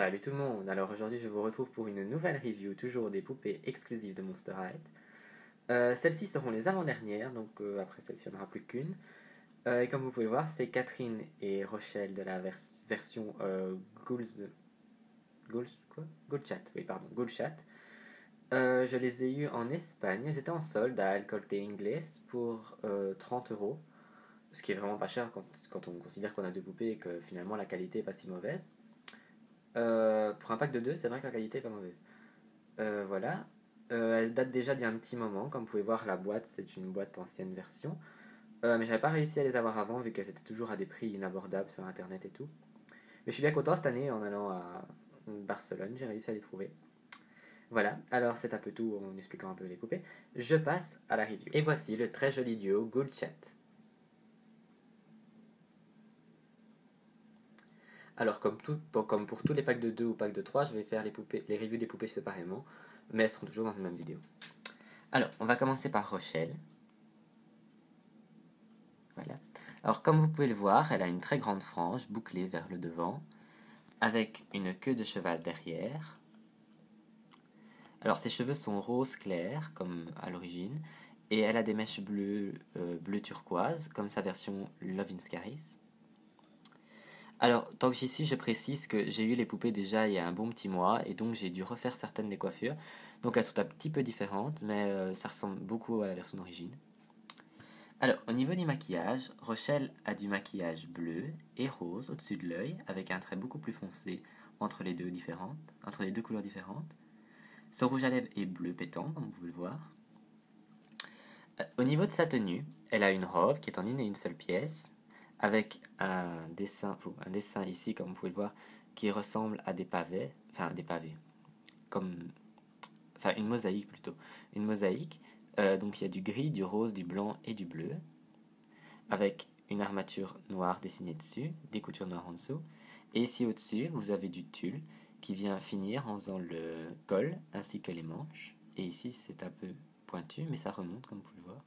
Salut tout le monde, alors aujourd'hui je vous retrouve pour une nouvelle review, toujours des poupées exclusives de Monster High. Celles-ci seront les avant-dernières, donc après celle-ci il n'y en aura plus qu'une. Et comme vous pouvez le voir, c'est Catherine et Rochelle de la version Ghoul Chat, oui pardon, Ghoul Chat. Je les ai eues en Espagne, elles étaient en solde à El Corte Inglés pour 30 €, ce qui est vraiment pas cher quand on considère qu'on a deux poupées et que finalement la qualité est pas si mauvaise. Pour un pack de deux, c'est vrai que la qualité est pas mauvaise. Voilà. Elle date déjà d'il y a un petit moment. Comme vous pouvez voir, la boîte, c'est une boîte ancienne version. Mais j'avais pas réussi à les avoir avant, vu qu'elles étaient toujours à des prix inabordables sur internet et tout. Mais je suis bien content cette année, en allant à Barcelone, j'ai réussi à les trouver. Voilà, alors c'est un peu tout en expliquant un peu les poupées. Je passe à la review. Et voici le très joli duo Ghoul Chat. Alors, comme pour tous les packs de 2 ou packs de 3, je vais faire les reviews des poupées séparément, mais elles seront toujours dans une même vidéo. Alors, on va commencer par Rochelle. Voilà. Alors, comme vous pouvez le voir, elle a une très grande frange bouclée vers le devant, avec une queue de cheval derrière. Alors, ses cheveux sont rose clair, comme à l'origine, et elle a des mèches bleues, bleu turquoise, comme sa version Love in Scaris. Alors, tant que j'y suis, je précise que j'ai eu les poupées déjà il y a un bon petit mois, et donc j'ai dû refaire certaines des coiffures. Donc elles sont un petit peu différentes, mais ça ressemble beaucoup à la version d'origine. Alors, au niveau du maquillage, Rochelle a du maquillage bleu et rose au-dessus de l'œil, avec un trait beaucoup plus foncé entre les deux couleurs différentes. Son rouge à lèvres est bleu pétant, comme vous pouvez le voir. Au niveau de sa tenue, elle a une robe qui est en une et une seule pièce, avec un dessin ici, comme vous pouvez le voir, qui ressemble à des pavés, comme, enfin une mosaïque plutôt, une mosaïque. Donc il y a du gris, du rose, du blanc et du bleu, avec une armature noire dessinée dessus, des coutures noires en dessous. Et ici au-dessus, vous avez du tulle qui vient finir en faisant le col ainsi que les manches. Et ici, c'est un peu pointu, mais ça remonte comme vous pouvez le voir.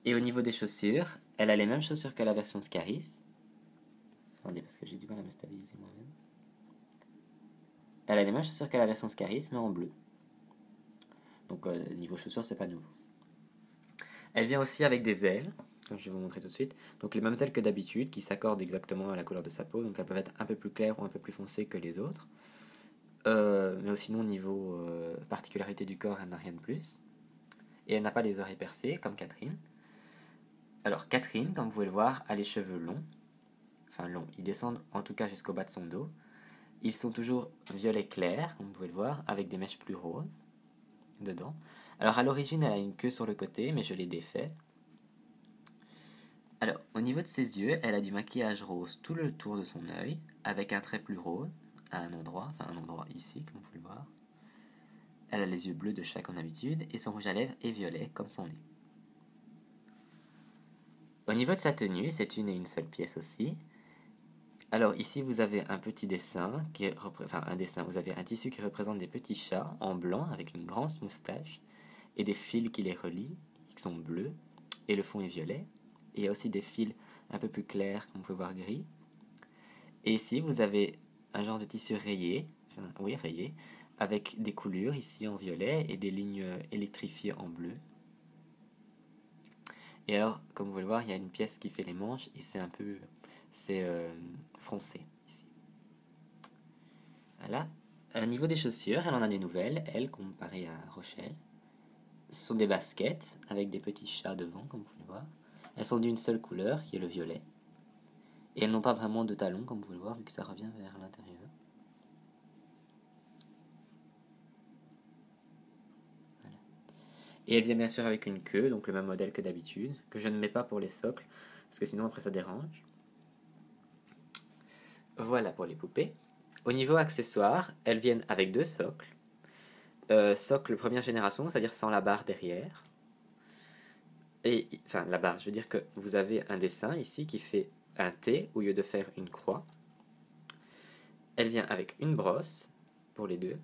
Et au niveau des chaussures, elle a les mêmes chaussures que la version Scaris. Attendez, parce que j'ai du mal à me stabiliser moi-même. Elle a les mêmes chaussures que la version Scaris, mais en bleu. Donc niveau chaussures, c'est pas nouveau. Elle vient aussi avec des ailes, comme je vais vous montrer tout de suite. Donc les mêmes ailes que d'habitude, qui s'accordent exactement à la couleur de sa peau. Donc elles peuvent être un peu plus claires ou un peu plus foncées que les autres. Mais sinon, niveau particularité du corps, elle n'a rien de plus. Et elle n'a pas les oreilles percées, comme Catherine. Alors Catherine, comme vous pouvez le voir, a les cheveux longs. Enfin longs, ils descendent en tout cas jusqu'au bas de son dos. Ils sont toujours violet clair, comme vous pouvez le voir, avec des mèches plus roses dedans. Alors à l'origine, elle a une queue sur le côté, mais je l'ai défait. Alors, au niveau de ses yeux, elle a du maquillage rose tout le tour de son œil, avec un trait plus rose à un endroit ici, comme vous pouvez le voir. Elle a les yeux bleus de chat comme d'habitude, et son rouge à lèvres est violet, comme son nez. Au niveau de sa tenue, c'est une et une seule pièce aussi. Alors ici, vous avez un petit dessin, vous avez un tissu qui représente des petits chats en blanc, avec une grande moustache, et des fils qui les relient, qui sont bleus, et le fond est violet. Et il y a aussi des fils un peu plus clairs, comme vous pouvez voir, gris. Et ici, vous avez un genre de tissu rayé, rayé, avec des coulures ici en violet et des lignes électrifiées en bleu. Et alors, comme vous pouvez le voir, il y a une pièce qui fait les manches et c'est foncé ici. Voilà. Au niveau des chaussures, elle en a des nouvelles, elle, comparée à Rochelle. Ce sont des baskets avec des petits chats devant, comme vous pouvez le voir. Elles sont d'une seule couleur, qui est le violet. Et elles n'ont pas vraiment de talons, comme vous pouvez le voir, vu que ça revient vers l'intérieur. Voilà. Et elle vient bien sûr avec une queue, donc le même modèle que d'habitude, que je ne mets pas pour les socles, parce que sinon après ça dérange. Voilà pour les poupées. Au niveau accessoires, elles viennent avec deux socles. Socle première génération, c'est-à-dire sans la barre derrière. Et, enfin, la barre, je veux dire que vous avez un dessin ici qui fait un T au lieu de faire une croix. Elle vient avec une brosse pour les deux.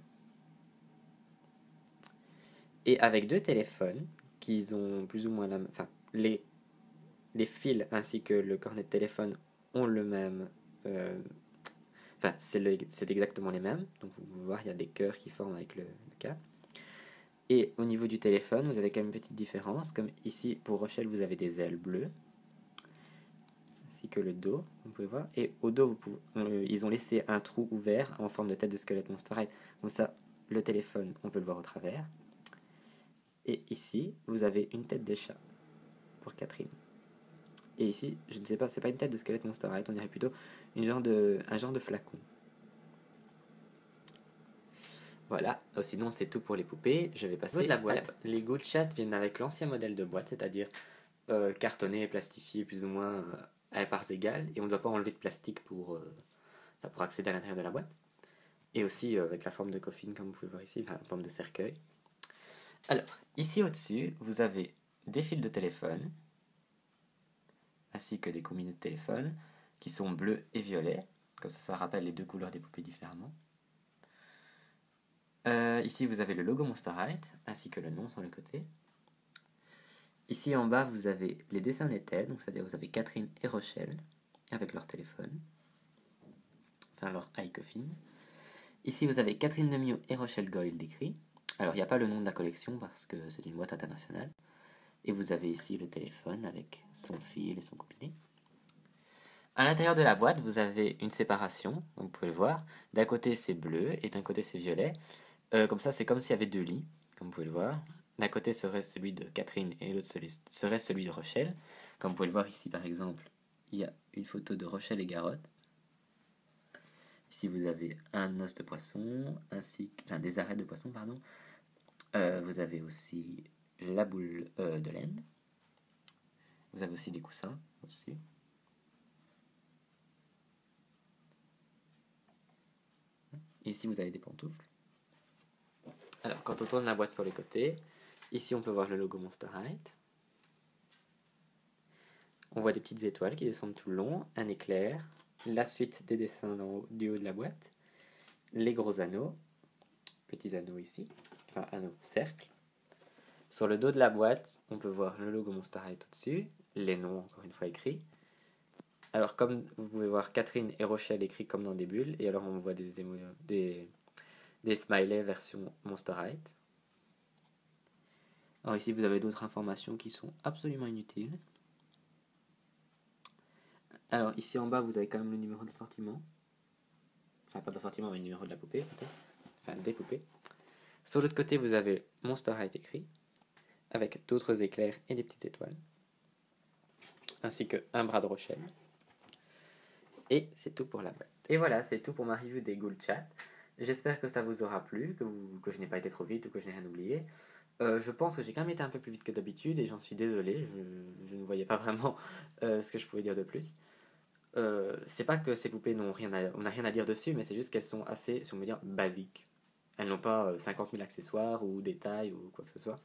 Et avec deux téléphones qui ont plus ou moins la même. Enfin, les fils ainsi que le cornet de téléphone ont le même Enfin, c'est exactement les mêmes. Donc vous pouvez voir, il y a des cœurs qui forment avec le câble. Et au niveau du téléphone, vous avez quand même une petite différence. Comme ici, pour Rochelle, vous avez des ailes bleues. Ainsi que le dos, vous pouvez voir. Et au dos, ils ont laissé un trou ouvert en forme de tête de squelette Monsterite. Comme ça, le téléphone, on peut le voir au travers. Et ici, vous avez une tête de chat pour Catherine. Et ici, je ne sais pas, c'est pas une tête de squelette Monsterite, on dirait plutôt un genre de flacon. Voilà, sinon c'est tout pour les poupées. Je vais passer de la boîte. Les Good Chat viennent avec l'ancien modèle de boîte, c'est-à-dire cartonné, plastifié plus ou moins à parts égales, et on ne doit pas enlever de plastique pour accéder à l'intérieur de la boîte. Et aussi avec la forme de coffin, comme vous pouvez voir ici, la forme de cercueil. Alors, ici au-dessus, vous avez des fils de téléphone, ainsi que des combinés de téléphone, qui sont bleus et violets. Comme ça rappelle les deux couleurs des poupées différemment. Ici, vous avez le logo Monsterite, ainsi que le nom sur le côté. Ici en bas, vous avez les dessins des têtes, donc c'est-à-dire vous avez Catherine et Rochelle, avec leur téléphone, enfin leur iCoffin. Ici, vous avez Catherine Demio et Rochelle Goyle décrit. Alors, il n'y a pas le nom de la collection parce que c'est une boîte internationale. Et vous avez ici le téléphone avec son fil et son combiné. À l'intérieur de la boîte, vous avez une séparation, donc vous pouvez le voir. D'un côté, c'est bleu et d'un côté, c'est violet. Comme ça, c'est comme s'il y avait deux lits, comme vous pouvez le voir. D'un côté serait celui de Catherine et l'autre serait celui de Rochelle. Comme vous pouvez le voir ici, par exemple, il y a une photo de Rochelle et Garotte. Ici, vous avez un os de poisson, des arêtes de poisson, pardon. Vous avez aussi la boule de laine. Vous avez aussi des coussins, aussi. Ici, vous avez des pantoufles. Alors, quand on tourne la boîte sur les côtés, ici, on peut voir le logo Monsterite. On voit des petites étoiles qui descendent tout le long, un éclair, la suite des dessins du haut de la boîte, les gros anneaux, petits anneaux ici, enfin anneaux cercle. Sur le dos de la boîte, on peut voir le logo Monsterite au-dessus, les noms encore une fois écrits. Alors comme vous pouvez voir Catherine et Rochelle écrits comme dans des bulles, et alors on voit des smileys version Monsterite. Alors ici vous avez d'autres informations qui sont absolument inutiles. Alors ici en bas vous avez quand même le numéro d'assortiment. Enfin pas d'assortiment mais le numéro de la poupée peut-être. Enfin des poupées. Sur l'autre côté vous avez Monsterite écrit, avec d'autres éclairs et des petites étoiles. Ainsi qu'un bras de Rochelle. Et c'est tout pour la boîte. Et voilà, c'est tout pour ma review des Good Chat. J'espère que ça vous aura plu, que je n'ai pas été trop vite ou que je n'ai rien oublié. Je pense que j'ai quand même été un peu plus vite que d'habitude et j'en suis désolé. Je ne voyais pas vraiment ce que je pouvais dire de plus. C'est pas que ces poupées on n'a rien à dire dessus, mais c'est juste qu'elles sont assez, si on veut dire, basiques. Elles n'ont pas 50 000 accessoires ou détails ou quoi que ce soit.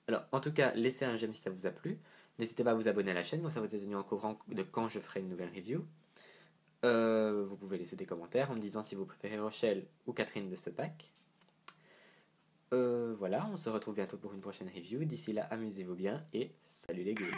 Alors, en tout cas, laissez un j'aime si ça vous a plu. N'hésitez pas à vous abonner à la chaîne, comme ça vous êtes tenu au courant de quand je ferai une nouvelle review. Vous pouvez laisser des commentaires en me disant si vous préférez Rochelle ou Catherine de ce pack. Voilà, on se retrouve bientôt pour une prochaine review. D'ici là, amusez-vous bien et salut les ghouls.